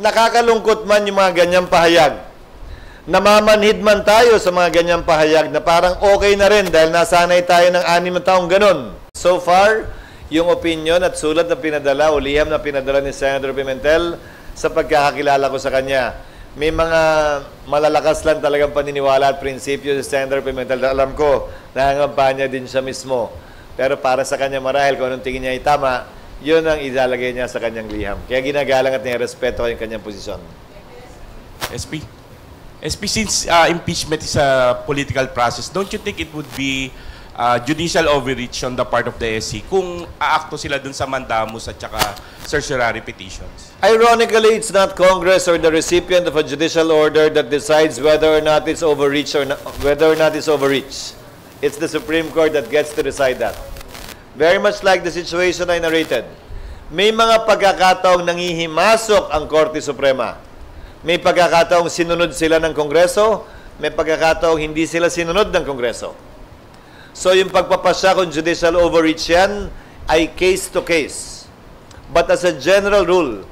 nakakalungkot man yung mga ganyang pahayag. Namamanhid man tayo sa mga ganyang pahayag na parang okay na rin dahil nasanay tayo ng 6 na taong ganun. So far, yung opinion at sulat na pinadala o liham na pinadala ni Senator Pimentel sa pagkakakilala ko sa kanya, may mga malalakas lang talagang paniniwala at prinsipyo si Senator Pimentel. Alam ko, nangangampanya din siya mismo. Pero para sa kanya marahil kung anong tingin niya ay tama, yun ang ilalagay niya sa kanyang liham. Kaya ginagalang at nirespeto yung kanyang posisyon. SP, since impeachment is a political process, don't you think it would be judicial overreach on the part of the SC kung aakto sila dun sa mandamus at saka certiorari petitions? Ironically, it's not Congress or the recipient of a judicial order that decides whether or not it's overreach or not, whether or not it's overreach. It's the Supreme Court that gets to decide that. Very much like the situation I narrated. May mga pagkakataong nangihimasok ang Korte Suprema. May pagkakataong sinunod sila ng Kongreso, may pagkakataong hindi sila sinunod ng Kongreso. So yung pagpapasya kung judicial overreach yan ay case to case. But as a general rule,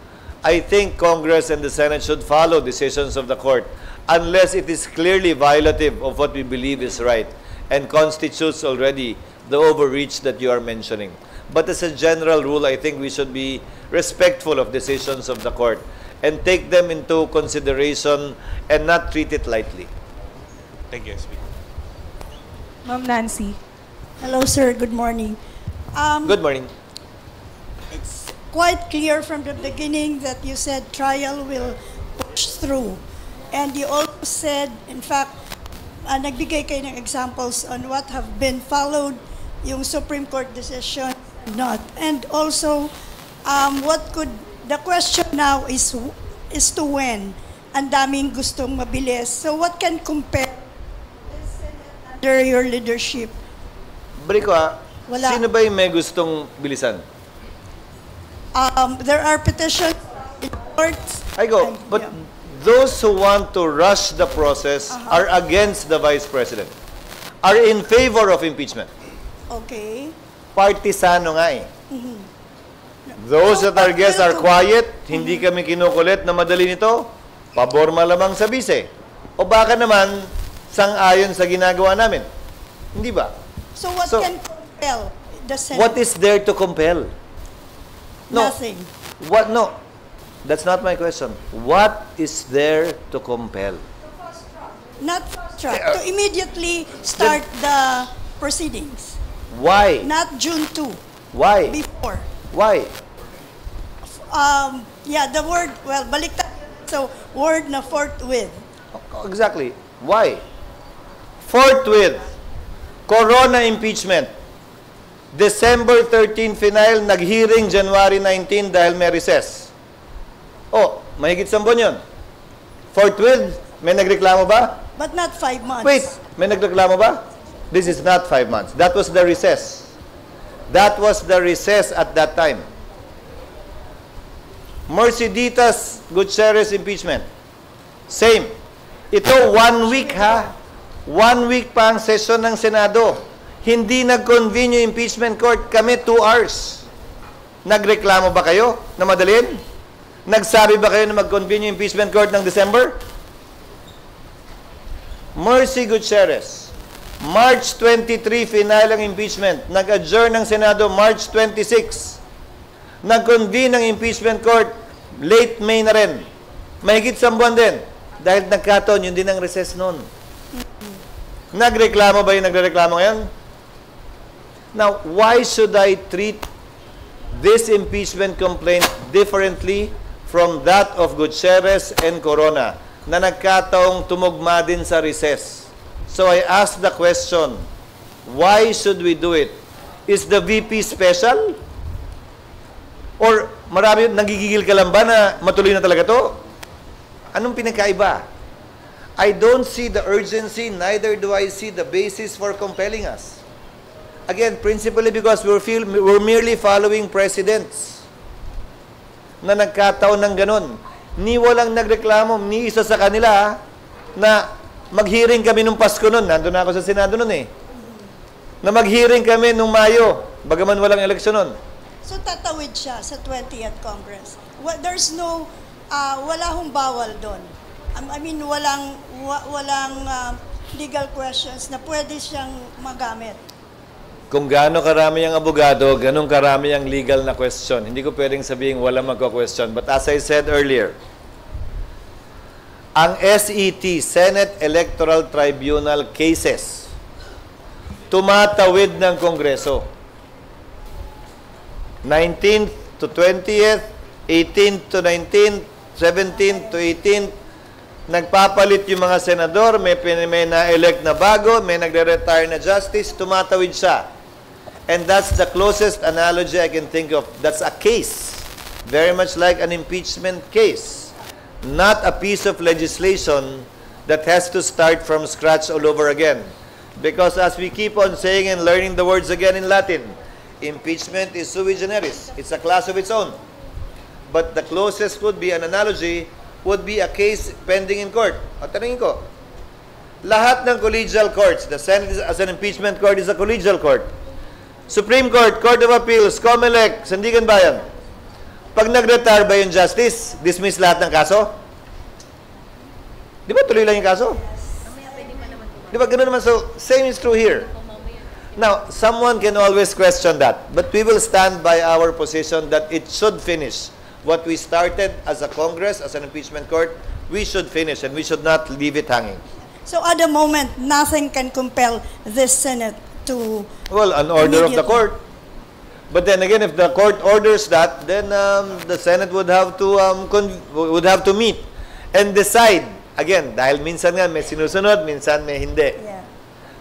I think Congress and the Senate should follow decisions of the Court unless it is clearly violative of what we believe is right and constitutes already the overreach that you are mentioning. But as a general rule, I think we should be respectful of decisions of the Court and take them into consideration and not treat it lightly. Thank you, SP. Ma'am Nancy. Hello, sir. Good morning. Good morning. It's quite clear from the beginning that you said trial will push through. And you also said, in fact, nagbigay kayo ng examples on what have been followed, yung Supreme Court decision, not. And also, the question now is to when. Ang daming gustong mabilis. So what can compare under your leadership? Briko, Wala. sino ba yung may gustong bilisan? There are petitions in courts. I go, but those who want to rush the process are against the Vice President, are in favor of impeachment. Okay. Partisano nga eh. Those that are guests are quiet, hindi kami kinukulit na madali nito, pabor malamang sa bise. O baka naman, sang-ayon sa ginagawa namin. Hindi ba? So what can compel the Senate? What is there to compel? No. Nothing. What? No. That's not my question. What is there to compel? Not fast track. To immediately start the proceedings. Why? Not June 2. Why? Before. Why? Yeah, the word, well, baliktad. So, word na forthwith. Exactly. Why? Forthwith. Corona impeachment. December 13 final, nag-hearing January 19 dahil may recess. Oh, mahigit 10 buwan yun. Forthwith, may nagreklamo ba? But not 5 months. Wait, may nagreklamo ba? This is not 5 months. That was the recess. That was the recess at that time. Mercedes Gutierrez impeachment. Same. Ito, 1 week ha. 1 week pa ang session ng Senado. Hindi nag-convene yung impeachment court. Kami 2 hours. Nagreklamo ba kayo na madalin? Nagsabi ba kayo na mag-convene yung impeachment court ng December? Mercy Gutierrez. March 23, final ang impeachment. Nag-adjourn ng Senado March 26. Nag-convene ng impeachment court late May na rin. Mahigit 1 buwan din. Dahil nagkataon, yun din ang recess noon. Nagreklamo ba yung nagreklamo ngayon? Now, why should I treat this impeachment complaint differently from that of Gutierrez and Corona na nagkataong tumugma din sa recess? So I ask the question, why should we do it? Is the VP special? Or marami, nagigigil ka lang ba na matuloy na talaga to? Anong pinagkaiba? I don't see the urgency, neither do I see the basis for compelling us. Again, principally because we're merely following precedents na nagkataon ng ganun. Ni walang nagreklamo, ni isa sa kanila na mag-hearing kami nung Pasko nun. Nandun na ako sa Senado nun eh. Na mag-hearing kami nung Mayo, bagaman walang eleksyon nun. So tatawid siya sa 20th Congress. There's no wala hong bawal doon. I mean, walang legal questions na pwede siyang magamit. Kung gaano karami ang abogado, ganun karami ang legal na question. Hindi ko pwedeng sabihin wala magko-question. But as I said earlier, ang SET, Senate Electoral Tribunal cases, tumatawid ng Kongreso. 19th to 20th, 18th to 19th, 17th to 18th, nagpapalit yung mga senador, may na-elect na bago, may nagre-retire na justice, tumatawid siya. And that's the closest analogy I can think of. That's a case. Very much like an impeachment case. Not a piece of legislation that has to start from scratch all over again. Because as we keep on saying and learning the words again in Latin, impeachment is sui generis. It's a class of its own. But the closest would be an analogy would be a case pending in court. At tanungin ko, lahat ng collegial courts, the Senate as an impeachment court is a collegial court. Supreme Court, Court of Appeals, COMELEC, Sandigan Bayan. Pag nag-retire ba yung justice, dismiss lahat ng kaso? Di ba tuloy lang yung kaso? Di ba ganoon naman? So, same is true here. Now, someone can always question that. But we will stand by our position that it should finish. What we started as a Congress, as an impeachment court, we should finish and we should not leave it hanging. So at the moment, nothing can compel this Senate to... Well, an order of the court. But then again, if the court orders that, then the Senate would have to meet and decide. Again, dahil minsan nga may sinusunod, minsan may hindi. Yeah.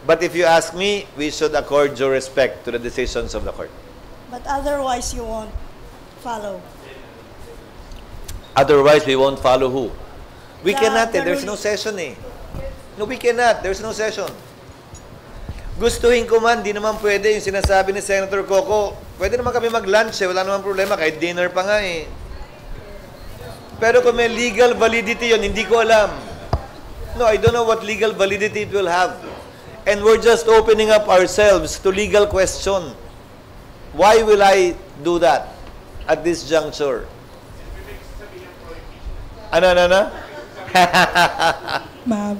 But if you ask me, we should accord due respect to the decisions of the court. But otherwise, you won't follow. Otherwise, we won't follow who? We cannot. There's the no session eh. No, we cannot. There's no session. Gustuhin ko man, di naman pwede yung sinasabi ni Senator Coco. Pwede naman kami mag-lunch eh. Wala naman problema. Kahit dinner pa nga eh. Pero kung may legal validity yun, hindi ko alam. No, I don't know what legal validity it will have. And we're just opening up ourselves to legal question. Why will I do that at this juncture? Ano? Ma'am.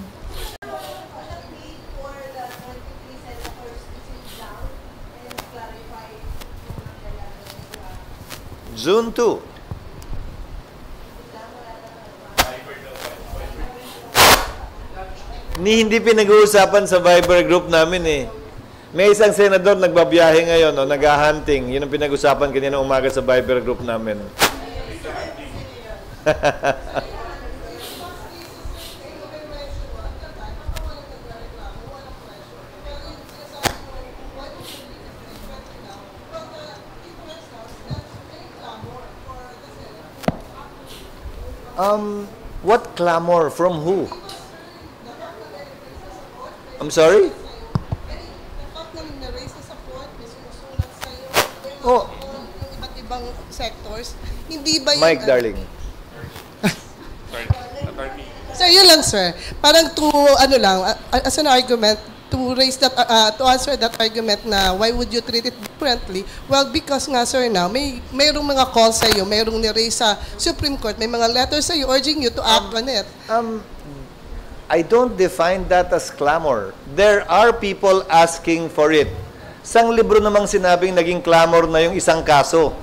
June 2. Hindi pinag-uusapan sa Viber group namin eh. May isang senador nagbabiyahe ngayon o nag-hunting. Yun ang pinag-usapan kanina umaga sa Viber group namin. What clamor? From who? I'm sorry? Oh. Iba't ibang sectors. Hindi ba yun? Mike, darling. Sir, yun lang, sir. Parang to, as an argument, to raise that, to answer that argument na why would you treat it differently? Well, because nga, sir, now, mayroong mga calls sa iyo, mayroong ni-raise sa Supreme Court, may mga letters sa iyo urging you to act on it. I don't define that as clamor. There are people asking for it. Sang libro namang sinabing naging clamor na yung isang kaso?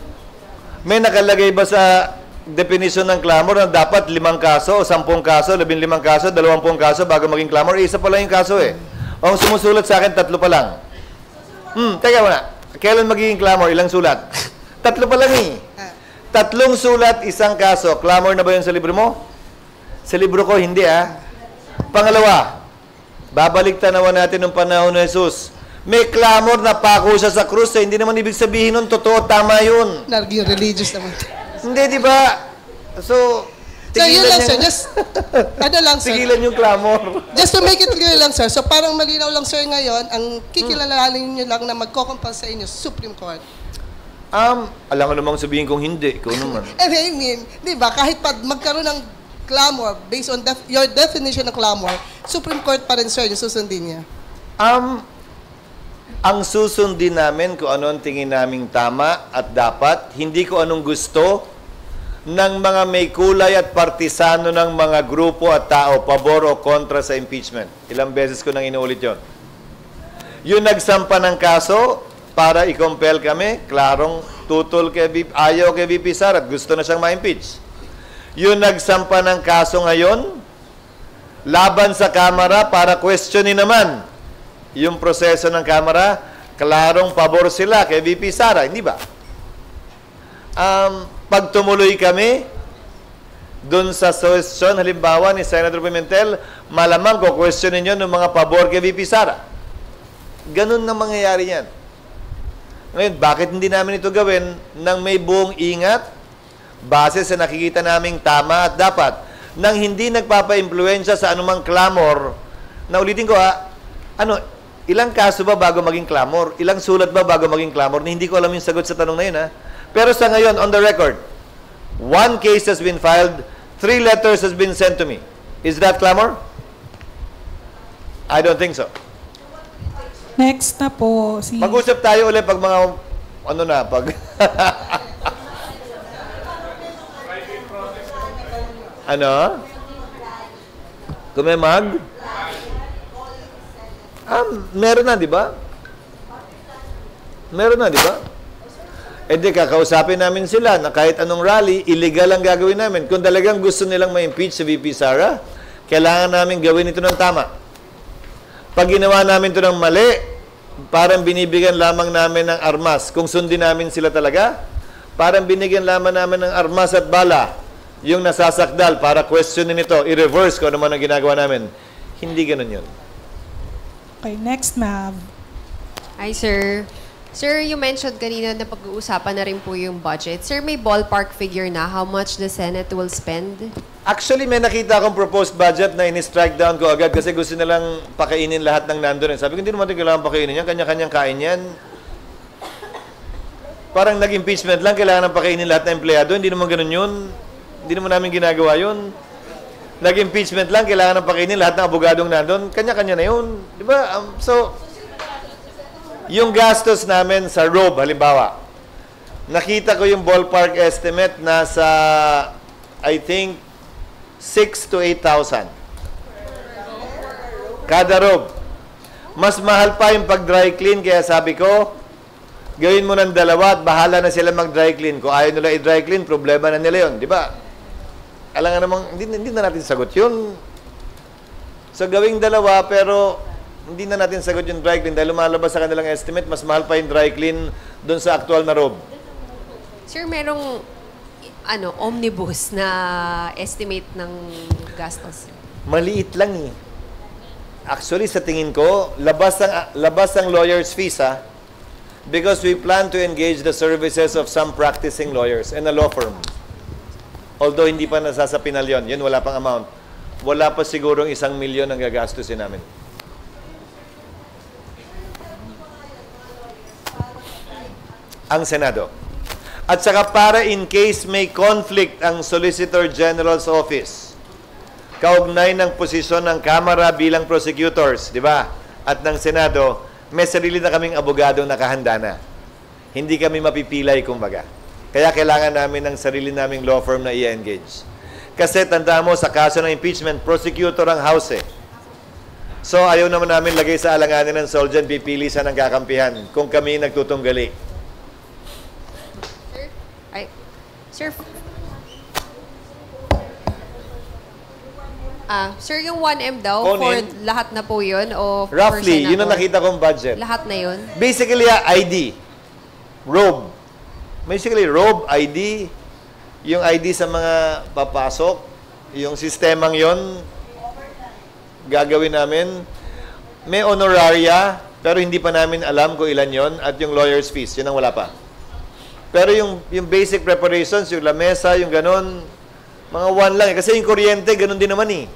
May nakalagay ba sa definition ng clamor na dapat 5 kaso, o 10 kaso, 15 kaso, 20 kaso bago maging clamor? Isa pa lang yung kaso eh. O ang sumusulat sa akin, 3 pa lang. Teka muna. Kailan magiging clamor? Ilang sulat? 3 pa lang eh. 3 sulat, 1 kaso. Clamor na ba yun sa libro mo? Sa libro ko, hindi ah. Pangalawa, babalik tanawan natin ng panahon ni Jesus. May clamor na pako siya sa krus. Hindi naman ibig sabihin nun, totoo, tama yun. Naging religious naman. Hindi, di ba? So, yun lang, sir. Just, sir. Tigilan yung clamor. Just to make it clear lang, sir. So, parang malinaw lang, sir, ngayon, ang kikilalanin nyo lang na magkocompel sa inyo, Supreme Court. Alam ko namang sabihin kong hindi. Ikaw naman. And I mean, di ba, kahit pa magkaroon ng clamor, based on your definition ng clamor, Supreme Court pa rin, sir, yung susundin niya. Ang susundin namin kung ano ang tingin naming tama at dapat, hindi ko anong gusto, ng mga may kulay at partisano ng mga grupo at tao, pabor o kontra sa impeachment. Ilang beses ko nang inuulit yon. Yung nagsampa ng kaso para i-compel kami, klarong tutol kay ayaw kay VP Sara at gusto na siyang ma-impeach. Yung nagsampa ng kaso ngayon, laban sa Kamara para questionin naman yung proseso ng Kamara, klarong pabor sila kay VP Sara, hindi ba? Pag tumuloy kami dun sa suggestion, halimbawa ni Senator Pimentel, malamang ko questionin yun ng mga pabor kay VP Sara. Ganun na mangyayari yan. Ngayon, bakit hindi namin ito gawin nang may buong ingat, base sa nakikita naming tama at dapat, nang hindi nagpapa-impluensya sa anumang clamor, na ulitin ko ilang kaso ba bago maging clamor? Ilang sulat ba bago maging clamor? Hindi ko alam yung sagot sa tanong na yun, ha? Pero sa ngayon, on the record, 1 case has been filed, 3 letters has been sent to me. Is that clamor? I don't think so. Next na po si... Mag-usap tayo ulit pag mga, pag... Kung may meron na, di ba? Meron na, di ba? E di, kakausapin namin sila na kahit anong rally, illegal ang gagawin namin. Kung talagang gusto nilang ma-impeach si VP Sara, kailangan namin gawin ito ng tama. Pag ginawa namin ito ng mali, parang binibigyan lamang namin ng armas. Kung sundin namin sila talaga, parang binigyan lamang namin ng armas at bala yung nasasakdal para questionin ito, i-reverse kung ano man ang ginagawa namin. Hindi ganun yun. Okay, next, Mav. Hi, sir. Sir, you mentioned kanina na pag-uusapan na rin po yung budget. Sir, may ballpark figure na how much the Senate will spend? Actually, may nakita akong proposed budget na ini-strike down ko agad kasi gusto nilang pakainin lahat ng nandun. Sabi ko, hindi naman ito kailangan pakainin yan. Kanya-kanyang kain yan. Parang nag-impeachment lang, kailangan ng pakainin lahat ng empleyado. Hindi naman ganun yun. Hindi naman namin ginagawa yun. Nag-impeachment lang, kailangan ng pakainin lahat ng abogadong nandun. Kanya-kanya na yun. Di ba? Yung gastos namin sa robe, halimbawa, nakita ko yung ballpark estimate na sa, I think, 6,000 to 8,000. Kada robe. Mas mahal pa yung pag-dry clean, kaya sabi ko, gawin mo ng 2 at bahala na sila mag-dry clean. Kung ayaw nila i-dry clean, problema na nila yun. Di ba? Alam nga namang, hindi na natin sagot yun. So, gawing 2, pero hindi na natin sagot yung dry clean dahil lumalabas sa kanilang estimate, mas mahal pa yung dry clean doon sa actual na robe. Sir, merong omnibus na estimate ng gastos? Maliit lang eh. Actually, sa tingin ko, labas ang lawyer's fees, ha? Because we plan to engage the services of some practicing lawyers and a law firm. Although hindi pa nasasapinal yun wala pang amount. Wala pa sigurong 1 milyon ang gagastusin namin. Ang Senado. At saka para in case may conflict ang Solicitor General's Office, kaugnay ng posisyon ng Kamara bilang prosecutors, di ba? At ng Senado, may sarili na kaming abogadong nakahanda na. Hindi kami mapipilay, kumbaga. Kaya kailangan namin ng sarili naming law firm na i-engage. Kasi tandaan mo, sa kaso ng impeachment, prosecutor ang House eh. So ayaw naman namin lagay sa alanganin ng Soljan, pipili siya ng kakampihan kung kami nagtutunggali. Sir, sir, yung 1M daw, for lahat na po yun? O Roughly, yun ang nakita kong budget. Lahat na yun? Basically, ID. Robe. Basically, robe, ID. Yung ID sa mga papasok. Yung sistemang yon gagawin namin. May honoraria, pero hindi pa namin alam kung ilan yon. At yung lawyer's fees, yun ang wala pa. Pero yung basic preparations, yung lamesa, yung ganon, mga 1 lang. Kasi yung kuryente, ganon din naman eh.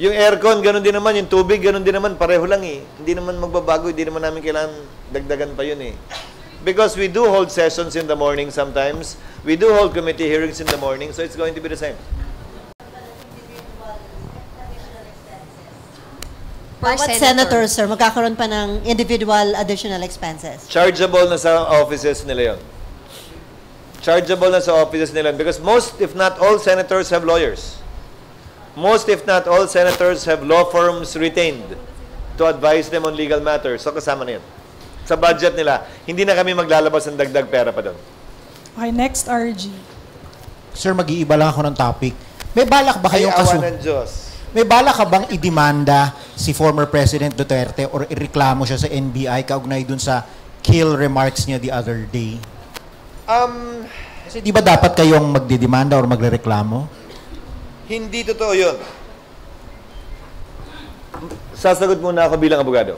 Yung aircon, ganon din naman. Yung tubig, ganon din naman. Pareho lang eh. Hindi naman magbabago. Hindi naman namin kailangan dagdagan pa yun eh. Because we do hold sessions in the morning sometimes. We do hold committee hearings in the morning. So it's going to be the same. Bawat senator, sir, magkakaroon pa ng individual additional expenses? Chargeable na sa offices nila yun. chargeable na sa offices nila. Because most, if not all, senators have lawyers. Most, if not all, senators have law firms retained to advise them on legal matters. So, kasama na yun. Sa budget nila, hindi na kami maglalabas ng dagdag pera pa doon. Okay, next, RG. Sir, mag-iiba lang ako ng topic. May balak ba kayong Ay, awa kaso? ng Diyos. May balak ka bang idemanda si former President Duterte or ireklamo siya sa NBI kaugnay dun sa kill remarks niya the other day? Kasi di ba dapat kayong magdidemanda or magrereklamo? Hindi totoo yun. Sasagot muna ako bilang abogado.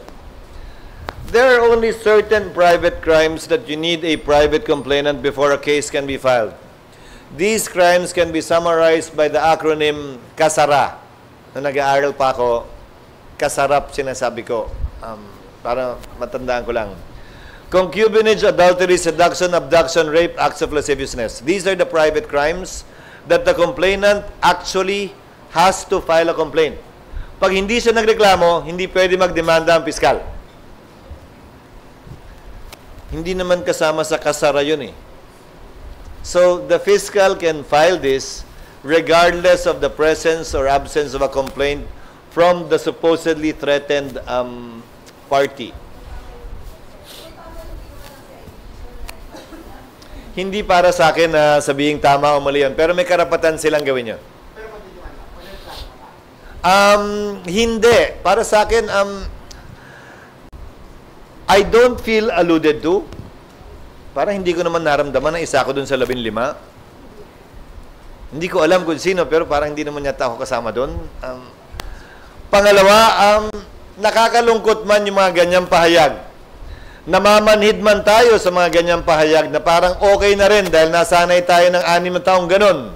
There are only certain private crimes that you need a private complainant before a case can be filed. These crimes can be summarized by the acronym KASARA. Nung nag-aaral pa ako, kasarap sinasabi ko. Para matandaan ko lang. Concubinage, adultery, seduction, abduction, rape, acts of lasciviousness. These are the private crimes that the complainant actually has to file a complaint. Pag hindi siya nagreklamo, hindi pwede magdemanda ang piskal. Hindi naman kasama sa kasara yun eh. So, the fiscal can file this regardless of the presence or absence of a complaint from the supposedly threatened party. Hindi para sa akin na sabihing tama o mali yan, pero may karapatan silang gawin yun. Hindi. Para sa akin, I don't feel alluded to. Parang hindi ko naman naramdaman na isa ko dun sa 15. Hindi ko alam kung sino, pero parang hindi naman yata ako kasama dun. Pangalawa, nakakalungkot man yung mga ganyang pahayag. Namamanhid man tayo sa mga ganyang pahayag na parang okay na rin dahil nasanay tayo ng 6 na taong ganon.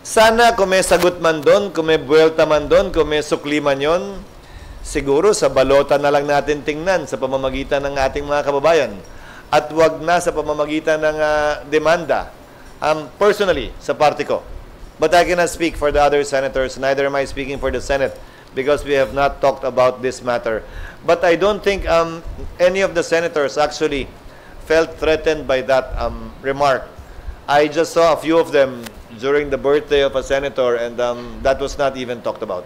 Sana kung may sagot man doon, kung may buwelta man doon, kung may sukli man yun, siguro sa balota na lang natin tingnan sa pamamagitan ng ating mga kababayan. At wag na sa pamamagitan ng demanda. Personally, sa party ko. But I cannot speak for the other senators, neither am I speaking for the Senate because we have not talked about this matter. But I don't think any of the senators actually felt threatened by that remark. I just saw a few of them during the birthday of a senator and that was not even talked about.